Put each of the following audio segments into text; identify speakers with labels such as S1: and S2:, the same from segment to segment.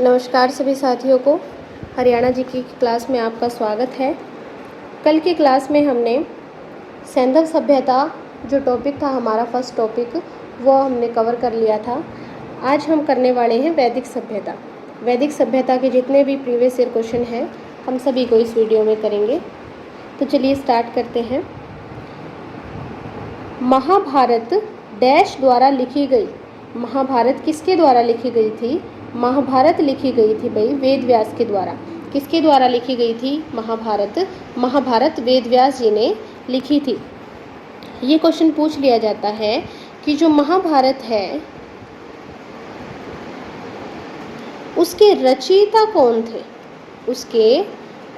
S1: नमस्कार सभी साथियों को, हरियाणा जी की क्लास में आपका स्वागत है। कल की क्लास में हमने सैंधव सभ्यता जो टॉपिक था हमारा फर्स्ट टॉपिक वो हमने कवर कर लिया था। आज हम करने वाले हैं वैदिक सभ्यता। वैदिक सभ्यता के जितने भी प्रीवियस ईयर क्वेश्चन हैं हम सभी को इस वीडियो में करेंगे। तो चलिए स्टार्ट करते हैं। महाभारत डैश द्वारा लिखी गई। महाभारत किसके द्वारा लिखी गई थी? महाभारत लिखी गई थी भाई वेद व्यास के द्वारा। किसके द्वारा लिखी गई थी महाभारत? महाभारत वेद व्यास जी ने लिखी थी। ये क्वेश्चन पूछ लिया जाता है कि जो महाभारत है उसके रचयिता कौन थे? उसके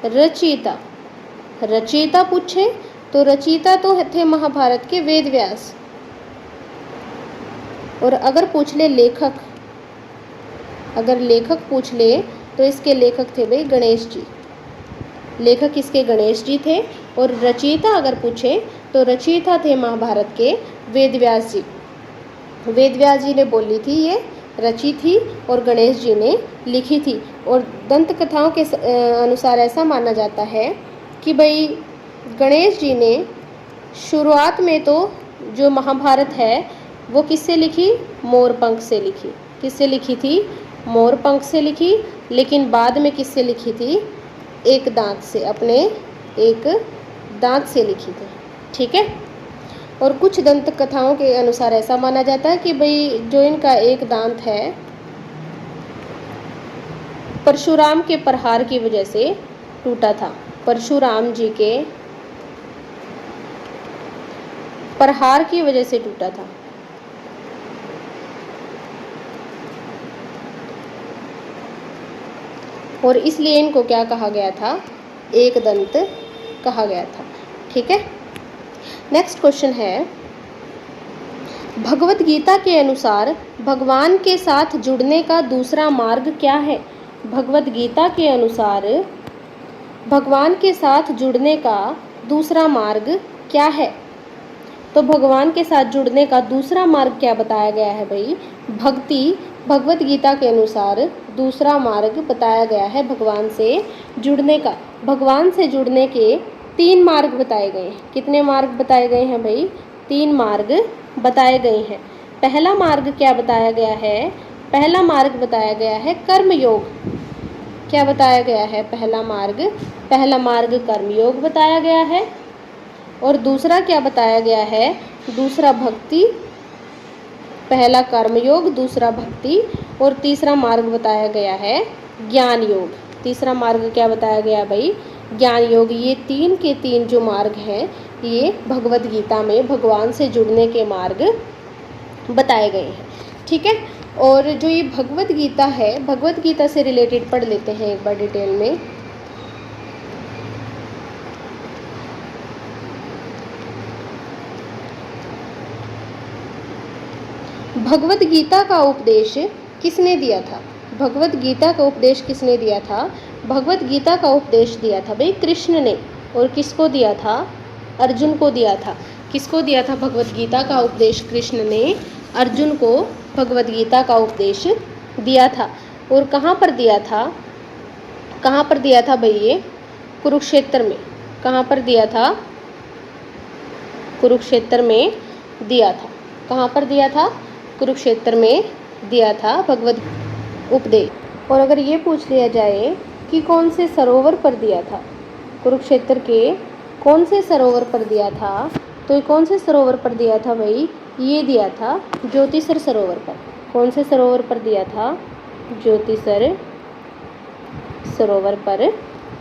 S1: रचयिता पूछे तो रचयिता तो थे महाभारत के वेद व्यास। और अगर पूछ ले लेखक, अगर लेखक पूछ ले तो इसके लेखक थे भाई गणेश जी। लेखक इसके गणेश जी थे। और रचयिता अगर पूछे तो रचयिता थे महाभारत के वेद व्यास जी। वेद व्यास जी ने बोली थी, ये रची थी और गणेश जी ने लिखी थी। और दंत कथाओं के अनुसार ऐसा माना जाता है कि भाई गणेश जी ने शुरुआत में तो जो महाभारत है वो किससे लिखी? मोरपंख से लिखी। किससे लिखी थी? मोरपंख से लिखी। लेकिन बाद में किससे लिखी थी? एक दांत से, अपने एक दांत से लिखी थी। ठीक है। और कुछ दंत कथाओं के अनुसार ऐसा माना जाता है कि भाई जो इनका एक दांत है परशुराम के प्रहार की वजह से टूटा था। परशुराम जी के प्रहार की वजह से टूटा था। और इसलिए इनको क्या कहा गया था? एक दंत कहा गया था। ठीक है। नेक्स्ट क्वेश्चन है, भगवत गीता के अनुसार भगवान के साथ जुड़ने का दूसरा मार्ग क्या है? भगवत गीता के अनुसार भगवान के साथ जुड़ने का दूसरा मार्ग क्या है? तो भगवान के साथ जुड़ने का दूसरा मार्ग क्या बताया गया है भाई? भक्ति। भगवत गीता के अनुसार दूसरा मार्ग बताया गया है भगवान से जुड़ने का। भगवान से जुड़ने के 3 मार्ग बताए गए हैं। कितने मार्ग बताए गए हैं भाई? 3 मार्ग बताए गए हैं। पहला मार्ग क्या बताया गया है? पहला मार्ग बताया गया है कर्मयोग। क्या बताया गया है? पहला मार्ग कर्मयोग बताया गया है। और दूसरा क्या बताया गया है? दूसरा भक्ति। पहला कर्मयोग, दूसरा भक्ति और तीसरा मार्ग बताया गया है ज्ञान योग। तीसरा मार्ग क्या बताया गया भाई? ज्ञान योग। ये 3 के 3 जो मार्ग हैं ये भगवत गीता में भगवान से जुड़ने के मार्ग बताए गए हैं। ठीक है। और जो ये भगवत गीता है, भगवत गीता से रिलेटेड पढ़ लेते हैं एक बार डिटेल में। भगवत गीता का उपदेश किसने दिया था? भगवत गीता का उपदेश किसने दिया था? भगवत गीता का उपदेश दिया था भाई कृष्ण ने। और किसको दिया था? अर्जुन को दिया था। किसको दिया था भगवत गीता का उपदेश? कृष्ण ने अर्जुन को भगवत गीता का उपदेश दिया था। और कहाँ पर दिया था? कहाँ पर दिया था भाई? ये कुरुक्षेत्र में। कहाँ पर दिया था? कुरुक्षेत्र में दिया था। कहाँ पर दिया था? कुरुक्षेत्र में दिया था भगवत उपदेश। और अगर ये पूछ लिया जाए कि कौन से सरोवर पर दिया था? कुरुक्षेत्र के कौन से सरोवर पर दिया था? तो ये कौन से सरोवर पर दिया था भाई? ये दिया था ज्योतिसर सरोवर पर। कौन से सरोवर पर दिया था? ज्योतिसर सरोवर पर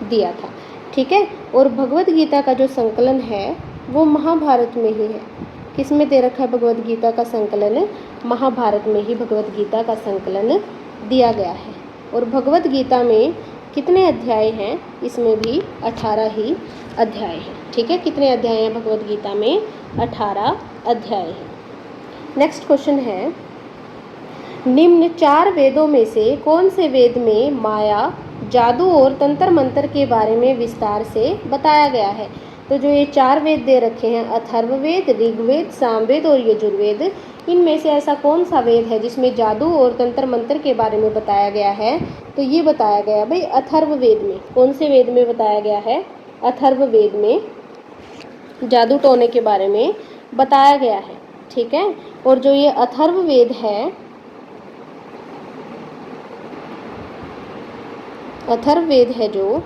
S1: दिया था। ठीक है। और भगवत गीता का जो संकलन है वो महाभारत में ही है। किस में दे रखा है भगवत गीता का संकलन? महाभारत में ही भगवत गीता का संकलन दिया गया है। और भगवत गीता में कितने अध्याय हैं? इसमें भी 18 ही अध्याय हैं। ठीक है। कितने अध्याय हैं भगवत गीता में? 18 अध्याय हैं। नेक्स्ट क्वेश्चन है, निम्न 4 वेदों में से कौन से वेद में माया, जादू और तंत्र मंत्र के बारे में विस्तार से बताया गया है? तो जो ये 4 वेद दे रखे हैं, अथर्ववेद, ऋग्वेद, सामवेद और यजुर्वेद, इनमें से ऐसा कौन सा वेद है जिसमें जादू और तंत्र मंत्र के बारे में बताया गया है? तो ये बताया गया भाई अथर्ववेद में। कौन से वेद में बताया गया है? अथर्ववेद में जादू टोने के बारे में बताया गया है, ठीक है। और जो ये अथर्ववेद है, अथर्ववेद है जो,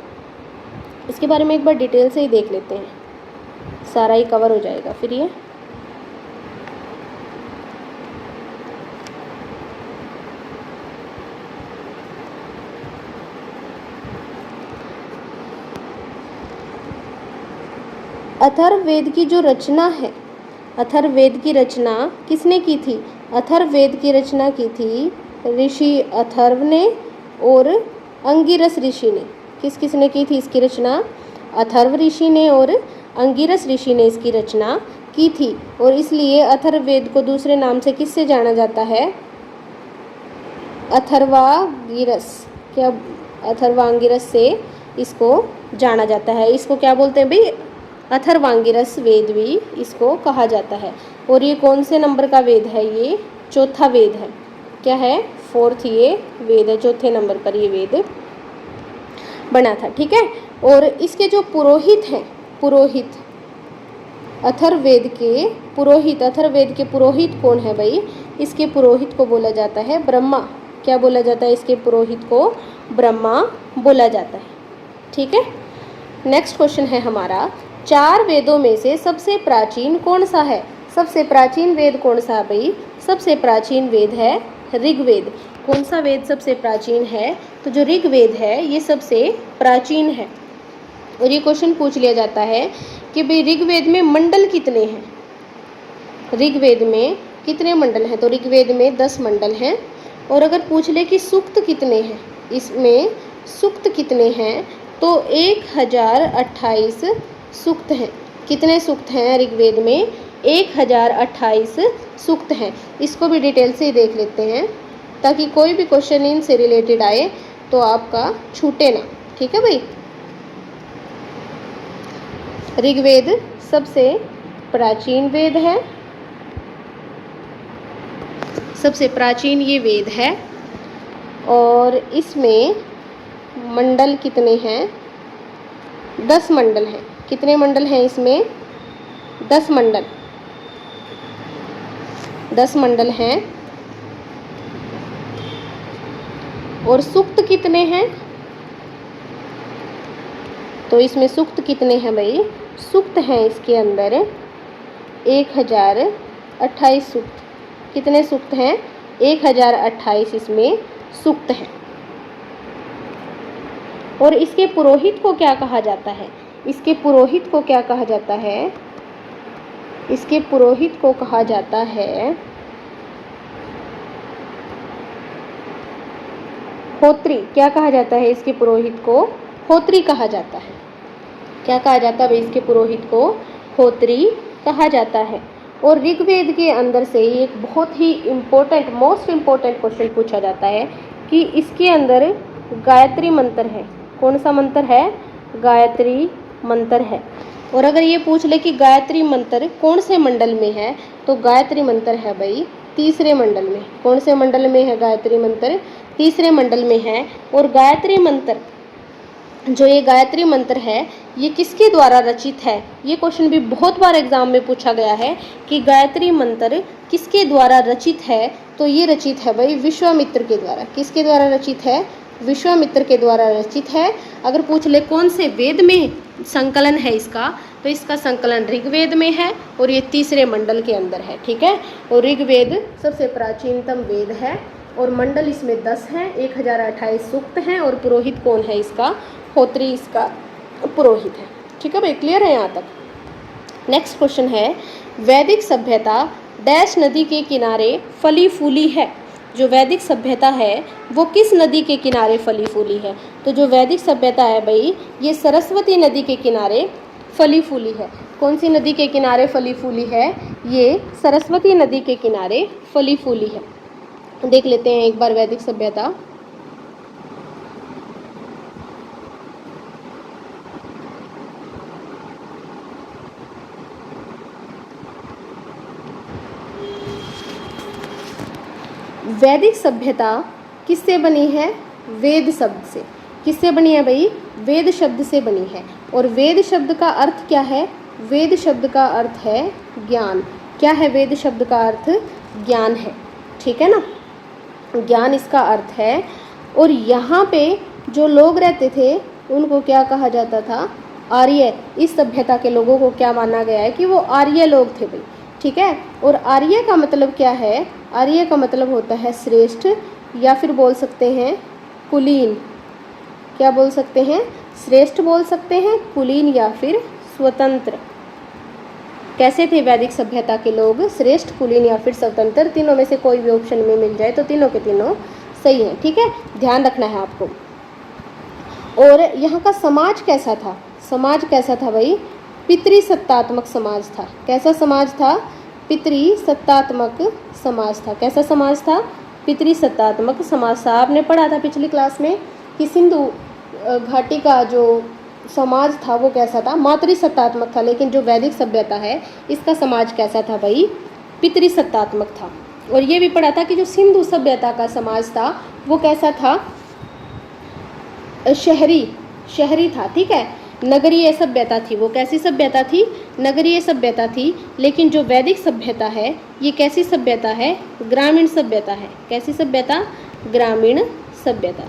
S1: इसके बारे में एक बार डिटेल से ही देख लेते हैं, सारा ही कवर हो जाएगा फिर ये। अथर्ववेद की जो रचना है, अथर्ववेद की रचना किसने की थी? अथर्ववेद की रचना की थी ऋषि अथर्व ने और अंगिरस ऋषि ने। किस किस ने की थी इसकी रचना? अथर्व ऋषि ने और अंगिरस ऋषि ने इसकी रचना की थी। और इसलिए अथर्ववेद को दूसरे नाम से किससे जाना जाता है? अथर्वांगिरस। क्या? अथर्वांगिरस से इसको जाना जाता है। इसको क्या बोलते हैं भाई? अथर्वांगिरस वेद भी इसको कहा जाता है। और ये कौन से नंबर का वेद है? ये चौथा वेद है। क्या है? 4th ये वेद है, चौथे नंबर पर ये वेद बना था, ठीक है। और इसके जो पुरोहित हैं, पुरोहित, अथर्ववेद के पुरोहित, अथर्ववेद के पुरोहित कौन है भाई? इसके पुरोहित को बोला जाता है ब्रह्मा। क्या बोला जाता है? इसके पुरोहित को ब्रह्मा बोला जाता है, ठीक है। नेक्स्ट क्वेश्चन है हमारा, 4 वेदों में से सबसे प्राचीन कौन सा है? सबसे प्राचीन वेद कौन सा है भाई? सबसे प्राचीन वेद है ऋग्वेद। कौन सा वेद सबसे प्राचीन है? तो जो ऋग्वेद है ये सबसे प्राचीन है। और ये क्वेश्चन पूछ लिया जाता है कि भाई ऋग्वेद में मंडल कितने हैं? ऋग्वेद में कितने मंडल हैं? तो ऋग्वेद में 10 मंडल हैं। और अगर पूछ ले कि सूक्त कितने हैं, इसमें सूक्त कितने हैं, तो 1028 सूक्त हैं। कितने सूक्त हैं ऋग्वेद में? 1028 सूक्त हैं। इसको भी डिटेल से ही देख लेते हैं ताकि कोई भी क्वेश्चन इनसे रिलेटेड आए तो आपका छूटे ना, ठीक है भाई। ऋग्वेद सबसे प्राचीन वेद है, सबसे प्राचीन ये वेद है। और इसमें मंडल कितने हैं? 10 मंडल हैं। कितने मंडल हैं इसमें? 10 मंडल, 10 मंडल हैं। और सूक्त कितने हैं? तो इसमें सूक्त कितने हैं भाई? सूक्त हैं इसके अंदर 1028 सूक्त। कितने सूक्त हैं? 1028 इसमें सूक्त हैं। और इसके पुरोहित को क्या कहा जाता है? इसके पुरोहित को क्या कहा जाता है? इसके पुरोहित को कहा जाता है होत्री। क्या कहा जाता है इसके पुरोहित को? होत्री कहा जाता है। क्या कहा जाता है इसके पुरोहित को? होत्री कहा जाता है। और ऋग्वेद के अंदर से एक बहुत ही इम्पोर्टेंट, मोस्ट इम्पोर्टेंट क्वेश्चन पूछा जाता है कि इसके अंदर गायत्री मंत्र है। कौन सा मंत्र है? गायत्री मंत्र है। और अगर ये पूछ ले कि गायत्री मंत्र कौन से मंडल में है, तो गायत्री मंत्र है भाई तीसरे मंडल में। कौन से मंडल में है गायत्री मंत्र? तीसरे मंडल में है। और गायत्री मंत्र, जो ये गायत्री मंत्र है, ये किसके द्वारा रचित है? ये क्वेश्चन भी बहुत बार एग्जाम में पूछा गया है कि गायत्री मंत्र किसके द्वारा रचित है। तो ये रचित है भाई विश्वामित्र के द्वारा। किसके द्वारा रचित है? विश्वामित्र के द्वारा रचित है। अगर पूछ ले कौन से वेद में संकलन है इसका, तो इसका संकलन ऋग्वेद में है और ये तीसरे मंडल के अंदर है, ठीक है। और ऋग्वेद सबसे प्राचीनतम वेद है और मंडल इसमें 10 हैं, 1028 सूक्त हैं। और पुरोहित कौन है इसका? होत्री इसका पुरोहित है, ठीक है भाई। क्लियर है यहाँ तक? नेक्स्ट क्वेश्चन है, वैदिक सभ्यता डैश नदी के किनारे फली फूली है। जो वैदिक सभ्यता है वो किस नदी के किनारे फली फूली है? तो जो वैदिक सभ्यता है भाई ये सरस्वती नदी के किनारे फली फूली है। कौन सी नदी के किनारे फली फूली है? ये सरस्वती नदी के किनारे फली फूली है। देख लेते हैं एक बार वैदिक सभ्यता। वैदिक सभ्यता किससे बनी है? वेद शब्द से। किससे बनी है भाई? वेद शब्द से बनी है। और वेद शब्द का अर्थ क्या है? वेद शब्द का अर्थ है ज्ञान। क्या है वेद शब्द का अर्थ? ज्ञान है, ठीक है ना, ज्ञान इसका अर्थ है। और यहाँ पे जो लोग रहते थे उनको क्या कहा जाता था? आर्य। इस सभ्यता के लोगों को क्या माना गया है कि वो आर्य लोग थे भाई, ठीक है। और आर्य का मतलब क्या है? आर्य का मतलब होता है श्रेष्ठ, या फिर बोल सकते हैं कुलीन। क्या बोल सकते हैं? श्रेष्ठ बोल सकते हैं, कुलीन या फिर स्वतंत्र। कैसे थे वैदिक सभ्यता के लोग? श्रेष्ठ, कुलीन या फिर स्वतंत्र। तीनों में से कोई भी ऑप्शन में मिल जाए तो तीनों के तीनों सही है, ठीक है, ध्यान रखना है आपको। और यहाँ का समाज कैसा था? समाज कैसा था भाई? पितृसत्तात्मक समाज था। कैसा समाज था? पितृसत्तात्मक समाज था। कैसा समाज था? पितृसत्तात्मक समाज था। आपने पढ़ा था पिछली क्लास में कि सिंधु घाटी का जो समाज था वो कैसा था? मातृसत्तात्मक था। लेकिन जो वैदिक सभ्यता है इसका समाज कैसा था भाई? पितृसत्तात्मक था। और ये भी पढ़ा था कि जो सिंधु सभ्यता का समाज था वो कैसा था? शहरी था, ठीक है, नगरीय सभ्यता थी। वो कैसी सभ्यता थी? नगरीय सभ्यता थी। लेकिन जो वैदिक सभ्यता है ये कैसी सभ्यता है? ग्रामीण सभ्यता है। कैसी सभ्यता? ग्रामीण सभ्यता।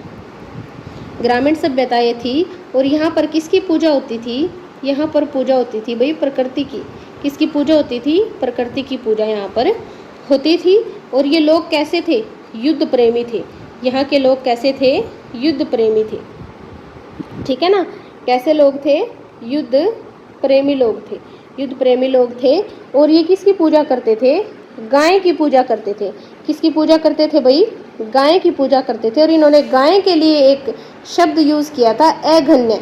S1: ग्रामीण सभ्यता ये थी। और यहाँ पर किसकी पूजा होती थी? यहाँ पर पूजा होती थी भाई प्रकृति की। किसकी पूजा होती थी? प्रकृति की पूजा यहाँ पर होती थी। और ये लोग कैसे थे? युद्ध प्रेमी थे। यहाँ के लोग कैसे थे? युद्ध प्रेमी थे, ठीक है ना। कैसे लोग थे? युद्ध प्रेमी लोग थे। युद्ध प्रेमी लोग थे। और ये किसकी पूजा करते थे? गाय की पूजा करते थे। किसकी पूजा करते थे भाई? गाय की पूजा करते थे। और इन्होंने गाय के लिए एक शब्द यूज़ किया था, अघन्य।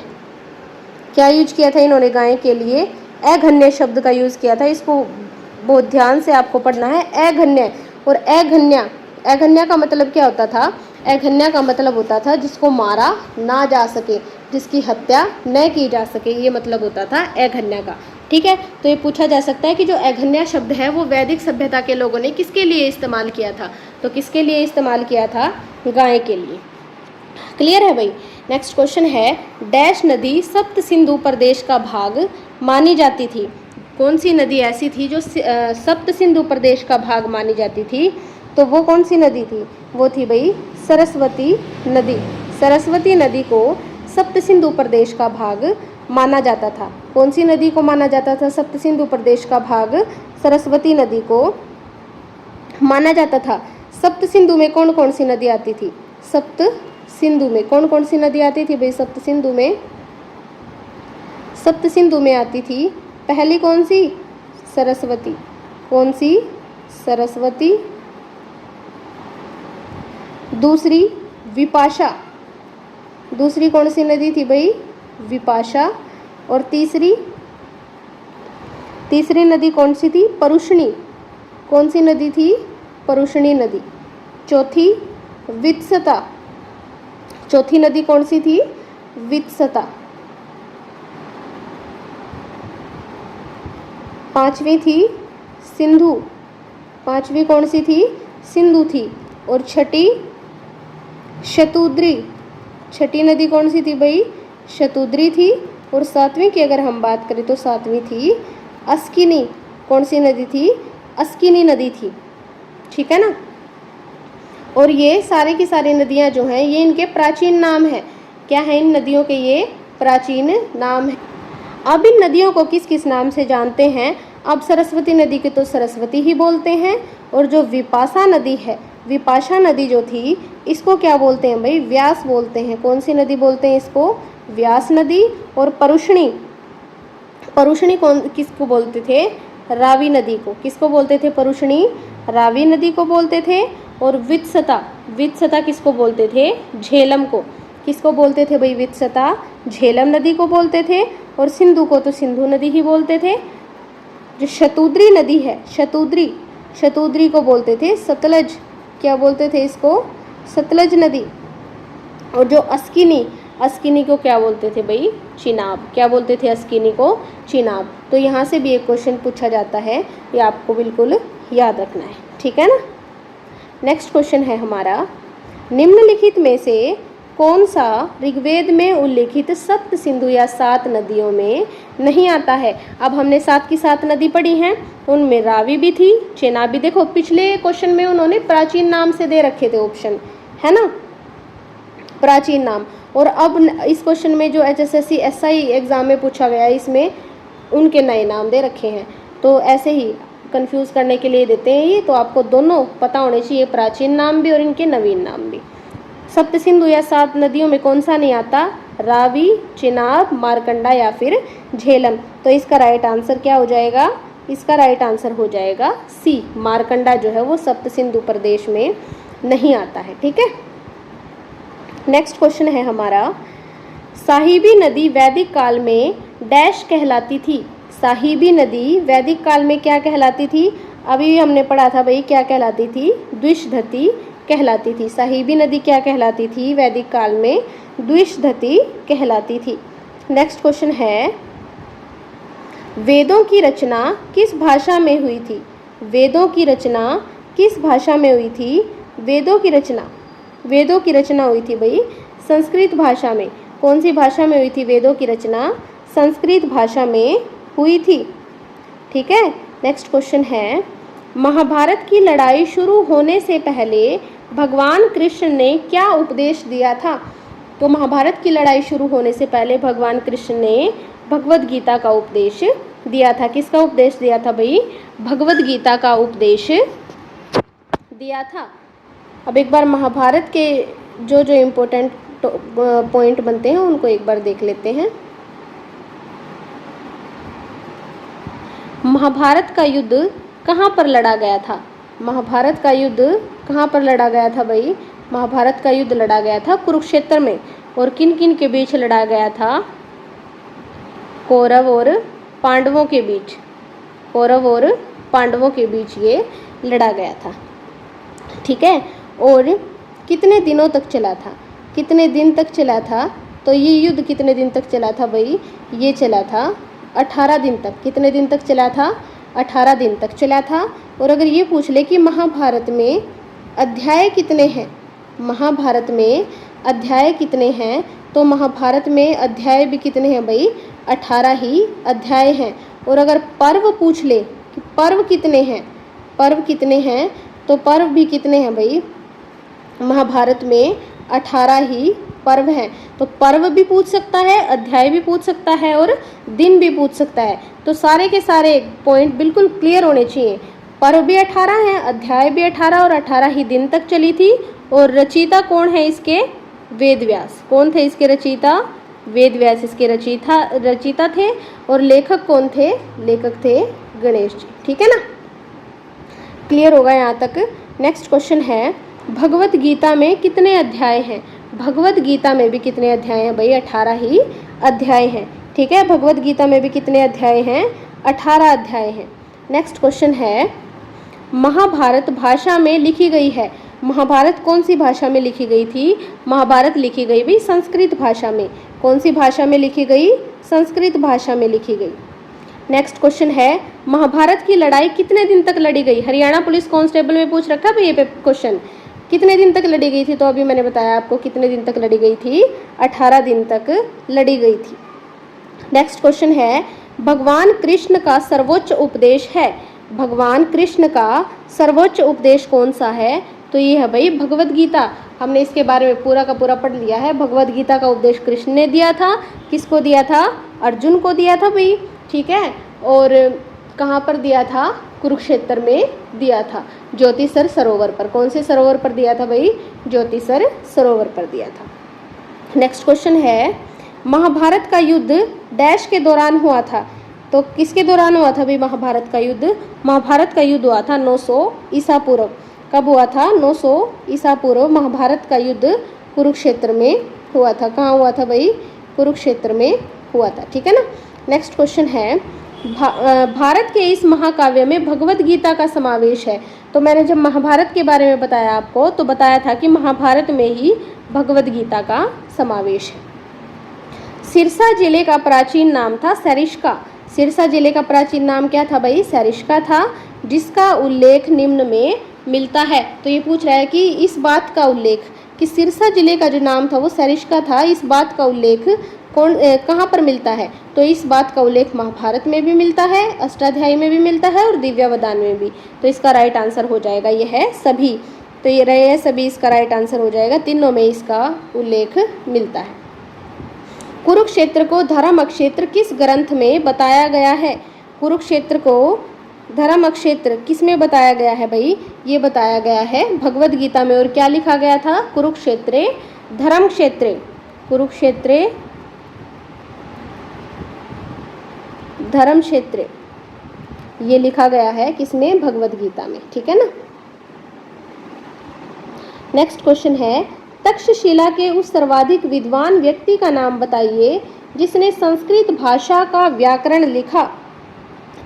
S1: क्या यूज किया था इन्होंने गाय के लिए? अघन्य शब्द का यूज़ किया था। इसको बहुत ध्यान से आपको पढ़ना है, अघन्य। और अघन्य का मतलब क्या होता था? अघन्य का मतलब होता था जिसको मारा ना जा सके, जिसकी हत्या न की जा सके, ये मतलब होता था अघन्य का, ठीक है। तो ये पूछा जा सकता है कि जो अघन्य शब्द है वो वैदिक सभ्यता के लोगों ने किसके लिए इस्तेमाल किया था? तो किसके लिए इस्तेमाल किया था? गाय के लिए। क्लियर है भाई। नेक्स्ट क्वेश्चन है, डैश नदी सप्त सिंधु प्रदेश का भाग मानी जाती थी। कौन सी नदी ऐसी थी जो सप्त सिंधु प्रदेश का भाग मानी जाती थी? तो वो कौन सी नदी थी? वो थी भाई सरस्वती नदी। सरस्वती नदी को सप्त सिंधु प्रदेश का भाग माना जाता था। कौन सी नदी को माना जाता था सप्त सिंधु प्रदेश का भाग? सरस्वती नदी को माना जाता था। सप्त सिंधु में कौन कौन सी नदी आती थी? सप्त सिंधु में कौन कौन सी नदी आती थी भाई? सप्त सिंधु में, सप्त सिंधु में आती थी पहली कौन सी? सरस्वती। कौन सी? सरस्वती। दूसरी विपाशा। दूसरी कौन सी नदी थी भाई? विपाशा। और तीसरी नदी कौन सी थी? परुष्णी। कौन सी नदी थी? परुष्णी नदी। चौथी वित्सता। चौथी नदी कौन सी थी? वित्सता। पांचवी थी सिंधु। पांचवी कौन सी थी? सिंधु थी। और छठी शतुद्री। छठी नदी कौन सी थी भाई? शतुद्री थी। और सातवीं की अगर हम बात करें तो सातवीं थी अस्किनी। कौन सी नदी थी? अस्किनी नदी थी, ठीक है ना। और ये सारी की सारी नदियां जो हैं ये इनके प्राचीन नाम हैं। क्या है इन नदियों के? ये प्राचीन नाम है। अब इन नदियों को किस किस नाम से जानते हैं? अब सरस्वती नदी के तो सरस्वती ही बोलते हैं। और जो विपाशा नदी है, विपाशा नदी जो थी इसको क्या बोलते हैं भाई? व्यास बोलते हैं। कौन सी नदी बोलते हैं इसको? व्यास नदी। और परुष्णी, परुष्णी कौन किसको बोलते थे? रावी नदी को। किसको बोलते थे? परुष्णी रावी नदी को बोलते थे। और वित्सता, वित्सता किसको बोलते थे? झेलम को। किसको बोलते थे भाई? वित्सता झेलम नदी को बोलते थे। और सिंधु को तो सिंधु नदी ही बोलते थे। जो शतुद्री नदी है, शतुद्री, शतुद्री को बोलते थे सतलज। क्या बोलते थे इसको? सतलज नदी। और जो अस्किनी, अस्किनी को क्या बोलते थे भाई? चिनाब। क्या बोलते थे अस्किनी को? चिनाब। तो यहाँ से भी एक क्वेश्चन पूछा जाता है, ये आपको बिल्कुल याद रखना है, ठीक है ना। नेक्स्ट क्वेश्चन है हमारा, निम्नलिखित में से कौन सा ऋग्वेद में उल्लिखित सप्त सिंधु या 7 नदियों में नहीं आता है। अब हमने 7 की 7 नदी पढ़ी हैं, उनमें रावी भी थी, चेनाब भी। देखो पिछले क्वेश्चन में उन्होंने प्राचीन नाम से दे रखे थे ऑप्शन, है ना, प्राचीन नाम। और अब इस क्वेश्चन में जो HSSC SI एग्जाम में पूछा गया है, इसमें उनके नए नाम दे रखे हैं। तो ऐसे ही कंफ्यूज करने के लिए देते हैं ये, तो आपको दोनों पता होने चाहिए, प्राचीन नाम भी और इनके नवीन नाम भी। सप्त सिंधु या 7 नदियों में कौन सा नहीं आता, रावी, चिनाब, मारकंडा या फिर झेलम। तो इसका राइट आंसर क्या हो जाएगा, इसका राइट आंसर हो जाएगा सी, मारकंडा जो है वो सप्त सिंधु प्रदेश में नहीं आता है। ठीक है, नेक्स्ट क्वेश्चन है हमारा, साहिबी नदी वैदिक काल में डैश कहलाती थी। साहिबी नदी वैदिक काल में क्या कहलाती थी, अभी भी हमने पढ़ा था भाई, क्या कहलाती थी, द्विशधती कहलाती थी। साहिबी नदी क्या कहलाती थी वैदिक काल में, द्विशधती कहलाती थी। नेक्स्ट क्वेश्चन है, वेदों की रचना किस भाषा में हुई थी। वेदों की रचना किस भाषा में हुई थी, वेदों की रचना हुई थी भाई संस्कृत भाषा में। कौन सी भाषा में हुई थी वेदों की रचना, संस्कृत भाषा में हुई थी। ठीक है, नेक्स्ट क्वेश्चन है, महाभारत की लड़ाई शुरू होने से पहले भगवान कृष्ण ने क्या उपदेश दिया था। तो महाभारत की लड़ाई शुरू होने से पहले भगवान कृष्ण ने भगवद गीता का उपदेश दिया था। किसका उपदेश दिया था भाई, भगवद गीता का उपदेश दिया था। अब एक बार महाभारत के जो जो इम्पोर्टेंट पॉइंट बनते हैं उनको एक बार देख लेते हैं। महाभारत का युद्ध कहाँ पर लड़ा गया था। महाभारत का युद्ध कहाँ पर लड़ा गया था भाई, महाभारत का युद्ध लड़ा गया था कुरुक्षेत्र में। और किन किन के बीच लड़ा गया था, कौरव और पांडवों के बीच, कौरव और पांडवों के बीच ये लड़ा गया था। ठीक है, और कितने दिनों तक चला था, कितने दिन तक चला था। तो ये युद्ध कितने दिन तक चला था भाई, ये चला था 18 दिन तक। कितने दिन तक चला था, 18 दिन तक चला था। और अगर ये पूछ ले कि महाभारत में अध्याय कितने हैं, महाभारत में अध्याय कितने हैं, तो महाभारत में अध्याय भी कितने हैं भाई, 18 ही अध्याय हैं। और अगर पर्व पूछ ले कि पर्व कितने हैं, पर्व कितने हैं, तो पर्व भी कितने हैं भाई, महाभारत में 18 ही पर्व हैं। तो पर्व भी पूछ सकता है, अध्याय भी पूछ सकता है और दिन भी पूछ सकता है। तो सारे के सारे पॉइंट बिल्कुल क्लियर होने चाहिए। पर्व भी 18 हैं, अध्याय भी 18 और 18 ही दिन तक चली थी। और रचयिता कौन है इसके, वेद व्यास। कौन थे इसके रचयिता, वेद व्यास इसके रचयिता थे। और लेखक कौन थे, लेखक थे गणेश जी। ठीक है ना, क्लियर होगा यहाँ तक। नेक्स्ट क्वेश्चन है, भगवत गीता में कितने अध्याय हैं। भगवत गीता में भी कितने अध्याय हैं भाई, 18 ही अध्याय हैं। ठीक है, भगवत गीता में भी कितने अध्याय हैं, 18 अध्याय हैं। नेक्स्ट क्वेश्चन है, महाभारत भाषा में लिखी गई है। महाभारत कौन सी भाषा में लिखी गई थी, महाभारत लिखी गई भी संस्कृत भाषा में। कौन सी भाषा में लिखी गई, संस्कृत भाषा में लिखी गई। नेक्स्ट क्वेश्चन है, महाभारत की लड़ाई कितने दिन तक लड़ी गई। हरियाणा पुलिस कांस्टेबल में पूछ रखा है ये क्वेश्चन, कितने दिन तक लड़ी गई थी। तो अभी मैंने बताया आपको कितने दिन तक लड़ी गई थी, 18 दिन तक लड़ी गई थी। नेक्स्ट क्वेश्चन है, भगवान कृष्ण का सर्वोच्च उपदेश है। भगवान कृष्ण का सर्वोच्च उपदेश कौन सा है, तो ये है भाई भगवद गीता। हमने इसके बारे में पूरा का पूरा पढ़ लिया है। भगवद गीता का उपदेश कृष्ण ने दिया था। किसको दिया था, अर्जुन को दिया था भाई। ठीक है, और कहाँ पर दिया था, कुरुक्षेत्र में दिया था, ज्योतिसर सरोवर पर। कौन से सरोवर पर दिया था भाई, ज्योतिसर सरोवर पर दिया था। नेक्स्ट क्वेश्चन है, महाभारत का युद्ध डैश के दौरान हुआ था। तो किसके दौरान हुआ था भाई महाभारत का युद्ध, महाभारत का युद्ध हुआ था 900 ईसा पूर्व। कब हुआ था, 900 ईसा पूर्व महाभारत का युद्ध कुरुक्षेत्र में हुआ था। कहाँ हुआ था भाई, कुरुक्षेत्र में हुआ था। ठीक है ना। नेक्स्ट क्वेश्चन है, भारत के इस महाकाव्य में भगवद गीता का समावेश है। तो मैंने जब महाभारत के बारे में बताया आपको, तो बताया था कि महाभारत में ही भगवद गीता का समावेश है। सिरसा जिले का प्राचीन नाम था सरिस्का। सिरसा जिले का प्राचीन नाम क्या था भाई, सरिस्का था, जिसका उल्लेख निम्न में मिलता है। तो ये पूछ रहा है कि इस बात का उल्लेख, कि सिरसा जिले का जो नाम था वो सरिस्का था, इस बात का उल्लेख कहाँ पर मिलता है? तो इस बात का उल्लेख महाभारत में भी मिलता है, अष्टाध्यायी में भी मिलता है और दिव्यावदान में भी। तो इसका राइट आंसर हो जाएगा ये है सभी। तो ये रहे हैं सभी, इसका राइट आंसर हो जाएगा, तीनों में इसका उल्लेख मिलता है। कुरुक्षेत्र को धर्म क्षेत्र किस ग्रंथ में बताया गया है? कुरुक्षेत्र को धर्म क्षेत्र किस में बताया गया है भाई? ये बताया गया है भगवद गीता में। और क्या लिखा गया था? कुरुक्षेत्रे धर्म क्षेत्रे, कुरुक्षेत्रे धर्म क्षेत्रे, ये लिखा गया है किसमें? भगवद गीता में। ठीक है ना। नेक्स्ट क्वेश्चन है, तक्षशिला के उस सर्वाधिक विद्वान व्यक्ति का नाम बताइए जिसने संस्कृत भाषा का व्याकरण लिखा।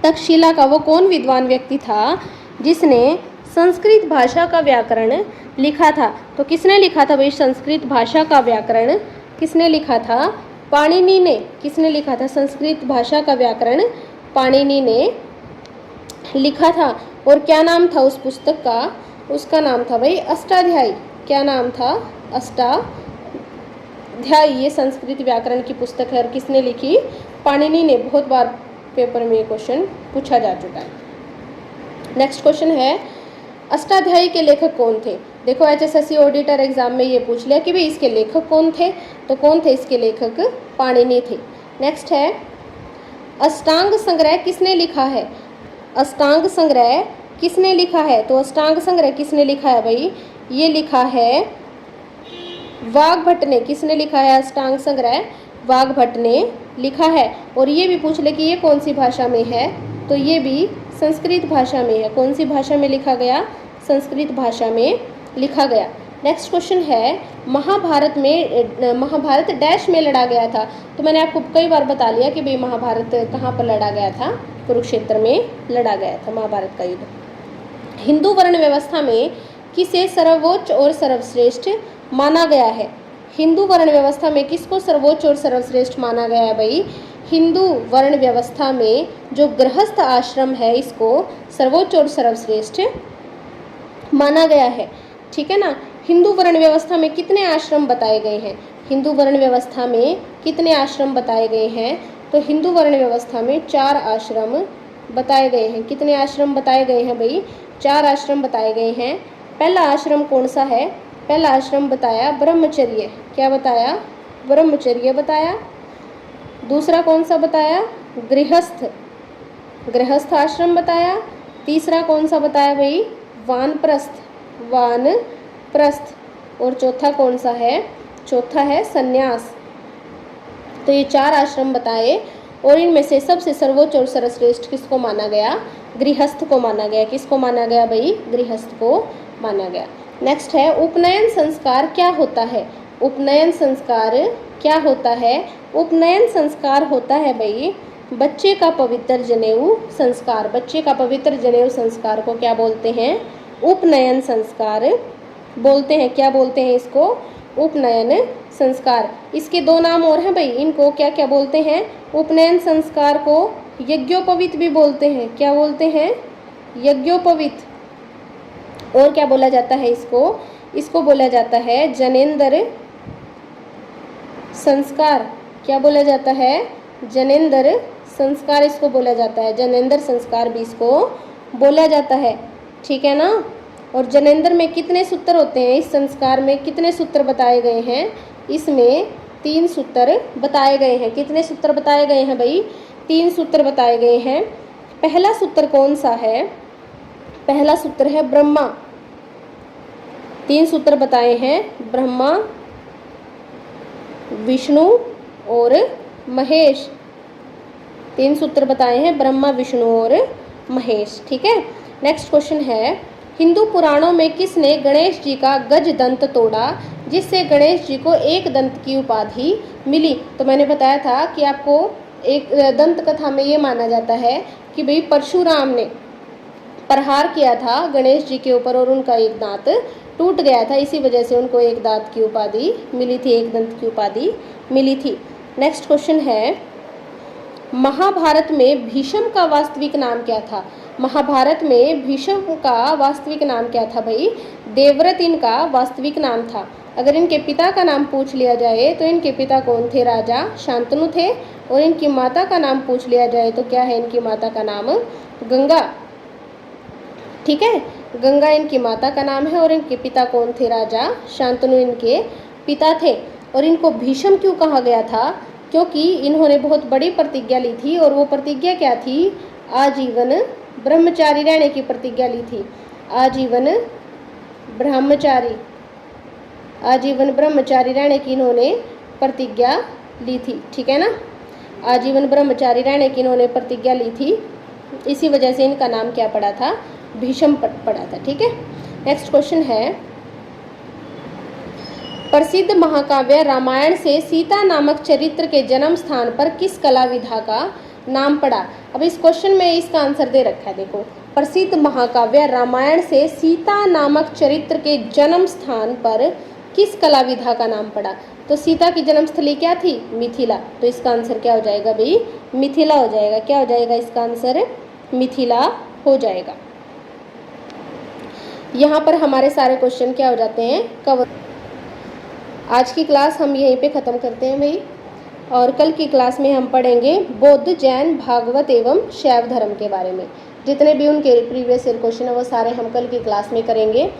S1: तक्षशिला का वो कौन विद्वान व्यक्ति था जिसने संस्कृत भाषा का व्याकरण लिखा था? तो किसने लिखा था भाई संस्कृत भाषा का व्याकरण? किसने लिखा था? पाणिनि ने। किसने लिखा था संस्कृत भाषा का व्याकरण? पाणिनि ने लिखा था। और क्या नाम था उस पुस्तक का? उसका नाम था भाई अष्टाध्यायी। क्या नाम था? अष्टाध्यायी। ये संस्कृत व्याकरण की पुस्तक है और किसने लिखी? पाणिनि ने। बहुत बार पेपर में ये क्वेश्चन पूछा जा चुका है। नेक्स्ट क्वेश्चन है, अष्टाध्यायी के लेखक कौन थे? देखो HSSC ऑडिटर एग्जाम में ये पूछ लिया कि भाई इसके लेखक कौन थे। तो कौन थे इसके लेखक? पाणिनि थे। नेक्स्ट है, अष्टांग संग्रह किसने लिखा है? अष्टांग संग्रह किसने लिखा है? तो अष्टांग संग्रह किसने लिखा है भाई? ये लिखा है वाग्भट ने। किसने लिखा है अष्टांग संग्रह? वाग्भट ने लिखा है। और ये भी पूछ ले कि ये कौन सी भाषा में है? तो ये भी संस्कृत भाषा में है। कौन सी भाषा में लिखा गया? संस्कृत भाषा में लिखा गया। नेक्स्ट क्वेश्चन है, महाभारत डैश में लड़ा गया था। तो मैंने आपको कई बार बता लिया कि भाई महाभारत कहाँ पर लड़ा गया था? कुरुक्षेत्र में लड़ा गया था महाभारत का युद्ध। हिंदू वर्ण व्यवस्था में किसे सर्वोच्च और सर्वश्रेष्ठ माना गया है? हिंदू वर्ण व्यवस्था में किसको सर्वोच्च और सर्वश्रेष्ठ माना गया है भाई? हिंदू वर्ण व्यवस्था में जो गृहस्थ आश्रम है इसको सर्वोच्च और सर्वश्रेष्ठ माना गया है। ठीक है ना। हिंदू वर्ण व्यवस्था में कितने आश्रम बताए गए हैं? हिंदू वर्ण व्यवस्था में कितने आश्रम बताए गए हैं? तो हिंदू वर्ण व्यवस्था में 4 आश्रम बताए गए हैं। कितने आश्रम बताए गए हैं भाई? 4 आश्रम बताए गए हैं। पहला आश्रम कौन सा है? पहला आश्रम बताया ब्रह्मचर्य। क्या बताया? ब्रह्मचर्य बताया। दूसरा कौन सा बताया? गृहस्थ, गृहस्थ आश्रम बताया। तीसरा कौन सा बताया भाई? वानप्रस्थ, वानप्रस्थ। और चौथा कौन सा है? चौथा है सन्यास। तो ये 4 आश्रम बताए और इनमें से सबसे सर्वोच्च और सर्वश्रेष्ठ किसको माना गया? गृहस्थ को माना गया। किसको माना गया भाई? गृहस्थ को माना गया। नेक्स्ट है, उपनयन संस्कार क्या होता है? उपनयन संस्कार क्या होता है? उपनयन संस्कार होता है भाई बच्चे का पवित्र जनेऊ संस्कार। बच्चे का पवित्र जनेऊ संस्कार को क्या बोलते हैं? उपनयन संस्कार बोलते हैं। क्या बोलते हैं इसको? उपनयन संस्कार। इसके 2 नाम और हैं भाई। इनको क्या क्या बोलते हैं? उपनयन संस्कार को यज्ञोपवीत भी बोलते हैं। क्या बोलते हैं? यज्ञोपवीत। और क्या बोला जाता है इसको? इसको बोला जाता है जनेंद्र संस्कार। क्या बोला जाता है? जनेंद्र संस्कार इसको बोला जाता है। जनेंद्र संस्कार भी इसको बोला जाता है। ठीक है ना। और जनेंद्र में कितने सूत्र होते हैं? इस संस्कार में कितने सूत्र बताए गए हैं? इसमें 3 सूत्र बताए गए हैं। कितने सूत्र बताए गए हैं भाई? 3 सूत्र बताए गए हैं। पहला सूत्र कौन सा है? पहला सूत्र है ब्रह्मा। 3 सूत्र बताए हैं, ब्रह्मा, विष्णु और महेश। 3 सूत्र बताए हैं, ब्रह्मा, विष्णु और महेश। ठीक है। नेक्स्ट क्वेश्चन है, हिंदू पुराणों में किसने गणेश जी का गज दंत तोड़ा जिससे गणेश जी को एक दंत की उपाधि मिली? तो मैंने बताया था कि आपको एक दंत कथा में ये माना जाता है कि भाई परशुराम ने प्रहार किया था गणेश जी के ऊपर और उनका एक दांत टूट गया था। इसी वजह से उनको एक दांत की उपाधि मिली थी, एक दंत की उपाधि मिली थी। नेक्स्ट क्वेश्चन है, महाभारत में भीष्म का वास्तविक नाम क्या था? महाभारत में भीष्म का वास्तविक नाम क्या था भाई? देवव्रत इनका वास्तविक नाम था। अगर इनके पिता का नाम पूछ लिया जाए तो इनके पिता कौन थे? राजा शांतनु थे। और इनकी माता का नाम पूछ लिया जाए तो क्या है इनकी माता का नाम? गंगा। ठीक है, गंगा इनकी माता का नाम है और इनके पिता कौन थे? राजा शांतनु इनके पिता थे। और इनको भीष्म क्यों कहा गया था? क्योंकि इन्होंने बहुत बड़ी प्रतिज्ञा ली थी और वो प्रतिज्ञा क्या थी? आजीवन ब्रह्मचारी रहने की प्रतिज्ञा ली थी। आजीवन ब्रह्मचारी रहने की इन्होंने प्रतिज्ञा ली थी। ठीक है ना, आजीवन ब्रह्मचारी रहने की इन्होंने प्रतिज्ञा ली थी, इसी वजह से इनका नाम क्या पड़ा था? भीष्म पड़ा था। ठीक है, नेक्स्ट क्वेश्चन है, प्रसिद्ध महाकाव्य रामायण से सीता नामक चरित्र के जन्म स्थान पर किस कला विधा का नाम पड़ा? अब इस क्वेश्चन में इसका आंसर दे रखा है, देखो, प्रसिद्ध महाकाव्य रामायण से सीता नामक चरित्र के जन्म स्थान पर किस कला विधा का नाम पड़ा? तो सीता की जन्मस्थली क्या थी? मिथिला। तो इसका आंसर क्या हो जाएगा भाई? मिथिला हो जाएगा। क्या हो जाएगा इसका आंसर? मिथिला हो जाएगा। यहाँ पर हमारे सारे क्वेश्चन क्या हो जाते हैं? कवर। आज की क्लास हम यहीं पे ख़त्म करते हैं भाई, और कल की क्लास में हम पढ़ेंगे बौद्ध, जैन, भागवत एवं शैव धर्म के बारे में। जितने भी उनके प्रीवियस ईयर क्वेश्चन है वो सारे हम कल की क्लास में करेंगे।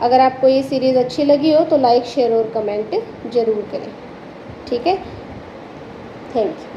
S1: अगर आपको ये सीरीज़ अच्छी लगी हो तो लाइक, शेयर और कमेंट ज़रूर करें। ठीक है, थैंक यू।